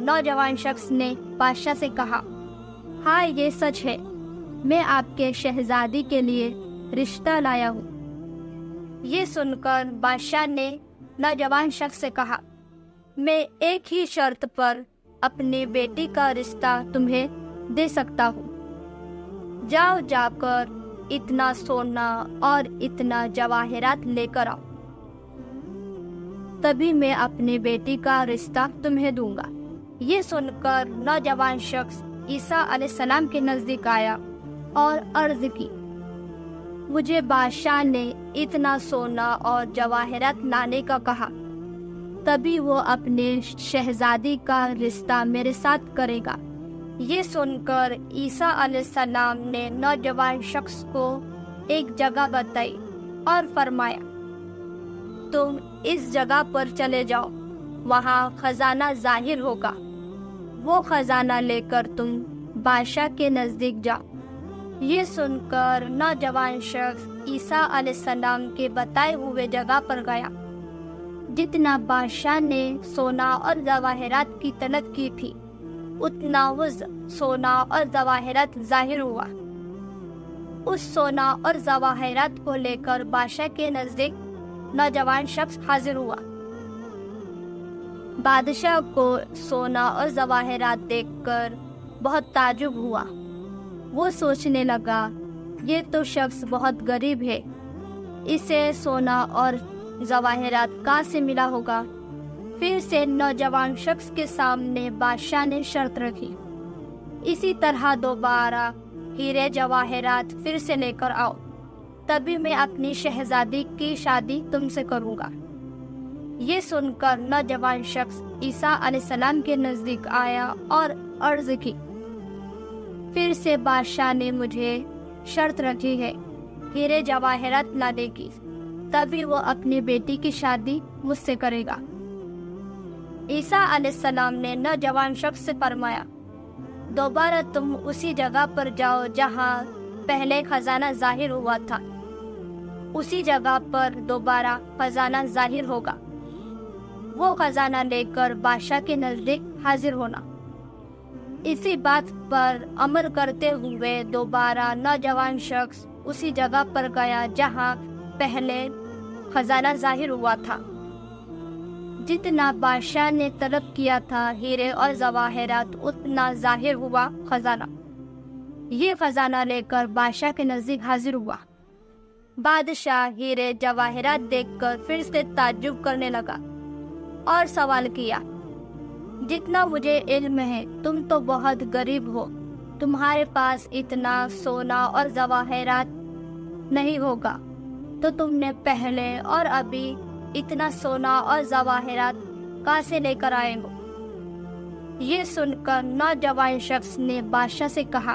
نوجوان شخص نے بادشاہ سے کہا، ہاں یہ سچ ہے، میں آپ کے شہزادی کے لیے رشتہ لایا ہوں۔ یہ سن کر بادشاہ نے نوجوان شخص سے کہا، میں ایک ہی شرط پر اپنی بیٹی کا رشتہ تمہیں دے سکتا ہوں، جاؤ جا کر اتنا سونا اور اتنا جواہرات لے کر آؤ، تبھی میں اپنی بیٹی کا رشتہ تمہیں دوں گا۔ یہ سن کر نوجوان شخص عیسیٰ علیہ السلام کے نزدیک آیا اور عرض کی، مجھے بادشاہ نے اتنا سونا اور جواہرات لانے کا کہا، تبھی وہ اپنے شہزادی کا رشتہ میرے ساتھ کرے گا۔ یہ سن کر عیسیٰ علیہ السلام نے نوجوان شخص کو ایک جگہ بتائی اور فرمایا، تم اس جگہ پر چلے جاؤ، وہاں خزانہ ظاہر ہوگا، وہ خزانہ لے کر تم بادشاہ کے نزدیک جاؤ۔ یہ سن کر نوجوان شخص عیسیٰ علیہ السلام کے بتائے ہوئے جگہ پر گیا۔ جتنا بادشاہ نے سونا اور جواہرات کی طلب کی تھی، اتنا وہ سونا اور جواہرات ظاہر ہوا۔ اس سونا اور جواہرات کو لے کر بادشاہ کے نزدیک نوجوان شخص حاضر ہوا۔ بادشاہ کو سونا اور جواہرات دیکھ کر بہت تعجب ہوا۔ وہ سوچنے لگا، یہ تو شخص بہت غریب ہے، اسے سونا اور جواہرات کہاں سے ملا ہوگا؟ پھر سے نوجوان شخص کے سامنے بادشاہ نے شرط رکھی، اسی طرح دوبارہ ہیرے جواہرات پھر سے لے کر آؤ، تبھی میں اپنی شہزادی کی شادی تم سے کروں گا۔ یہ سن کر نوجوان شخص عیسیٰ علیہ السلام کے نزدیک آیا اور عرض کی، پھر سے بادشاہ نے مجھے شرط رکھی ہے ہیرے جواہرات لانے کی، تبھی وہ اپنی بیٹی کی شادی مجھ سے کرے گا۔ عیسیٰ علیہ السلام نے نوجوان شخص سے فرمایا، دوبارہ تم اسی جگہ پر جاؤ جہاں پہلے خزانہ ظاہر ہوا تھا، اسی جگہ پر دوبارہ خزانہ ظاہر ہوگا، وہ خزانہ لے کر بادشاہ کے نزدیک حاضر ہونا۔ اسی بات پر عمل کرتے ہوئے دوبارہ نوجوان شخص اسی جگہ پر گیا جہاں پہلے خزانہ ظاہر ہوا تھا۔ جتنا بادشاہ نے طلب کیا تھا ہیرے اور جواہرات، اتنا ظاہر ہوا خزانہ۔ یہ خزانہ لے کر بادشاہ کے نزدیک حاضر ہوا۔ بادشاہ ہیرے جواہرات دیکھ کر پھر سے تعجب کرنے لگا اور سوال کیا، جتنا مجھے علم ہے تم تو بہت غریب ہو، تمہارے پاس اتنا سونا اور جواہرات نہیں ہوگا، تو تم نے پہلے اور ابھی اتنا سونا اور جواہرات کہاں سے لے کر آئے ہو؟ یہ سن کر نوجوان شخص نے بادشاہ سے کہا،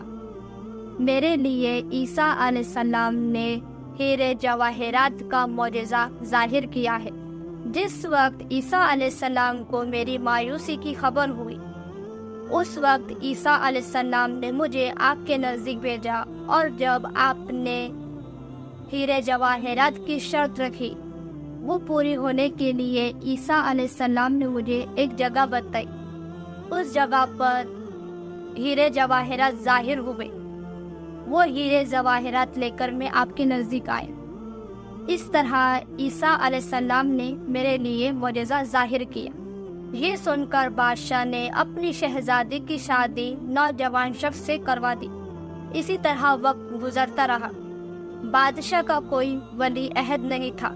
میرے لیے عیسیٰ علیہ السلام نے ہیرے جواہرات کا معجزہ ظاہر کیا ہے۔ جس وقت عیسیٰ علیہ السلام کو میری مایوسی کی خبر ہوئی، اس وقت عیسیٰ علیہ السلام نے مجھے آپ کے نزدیک بھیجا، اور جب آپ نے ہیرے جواہرات کی شرط رکھی، وہ پوری ہونے کے لیے عیسیٰ علیہ السلام نے مجھے ایک جگہ بتائی۔ اس جگہ پر ہیرے جواہرات ظاہر ہوئے۔ وہ ہیرے جواہرات لے کر میں آپ کے نزدیک آئے۔ اس طرح عیسیٰ علیہ السلام نے میرے لیے معجزہ ظاہر کیا۔ یہ سن کر بادشاہ نے اپنی شہزادی کی شادی نوجوان شخص سے کروا دی۔ اسی طرح وقت گزرتا رہا۔ بادشاہ کا کوئی ولی عہد نہیں تھا۔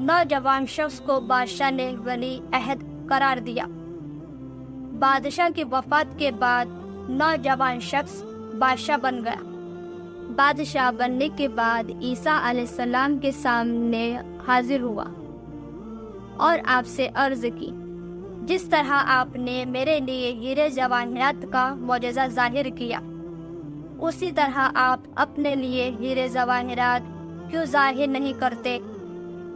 نوجوان شخص کو بادشاہ نے ولی عہد قرار دیا۔ بادشاہ کی وفات کے بعد نوجوان شخص بادشاہ بن گیا۔ بادشاہ بننے کے بعد عیسیٰ علیہ السلام کے سامنے حاضر ہوا اور آپ سے عرض کی، جس طرح آپ نے میرے لیے ہیرے جواہرات کا معجزہ ظاہر کیا، اسی طرح آپ اپنے لیے ہیرے جواہرات کیوں ظاہر نہیں کرتے؟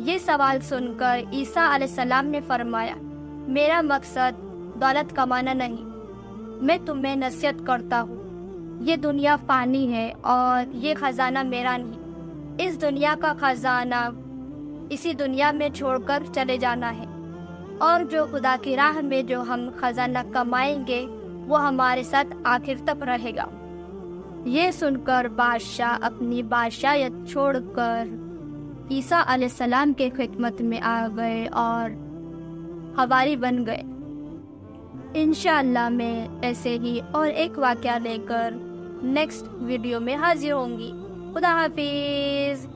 یہ سوال سن کر عیسیٰ علیہ السلام نے فرمایا، میرا مقصد دولت کمانا نہیں، میں تمہیں نصیحت کرتا ہوں، یہ دنیا فانی ہے اور یہ خزانہ میرا نہیں۔ اس دنیا کا خزانہ اسی دنیا میں چھوڑ کر چلے جانا ہے، اور جو خدا کی راہ میں جو ہم خزانہ کمائیں گے وہ ہمارے ساتھ آخر تک رہے گا۔ یہ سن کر بادشاہ اپنی بادشاہیت چھوڑ کر عیسیٰ علیہ السلام کے خدمت میں آ گئے اور حواری بن گئے۔ انشاءاللہ میں ایسے ہی اور ایک واقعہ لے کر نیکسٹ ویڈیو میں حاضر ہوں گی۔ خدا حافظ۔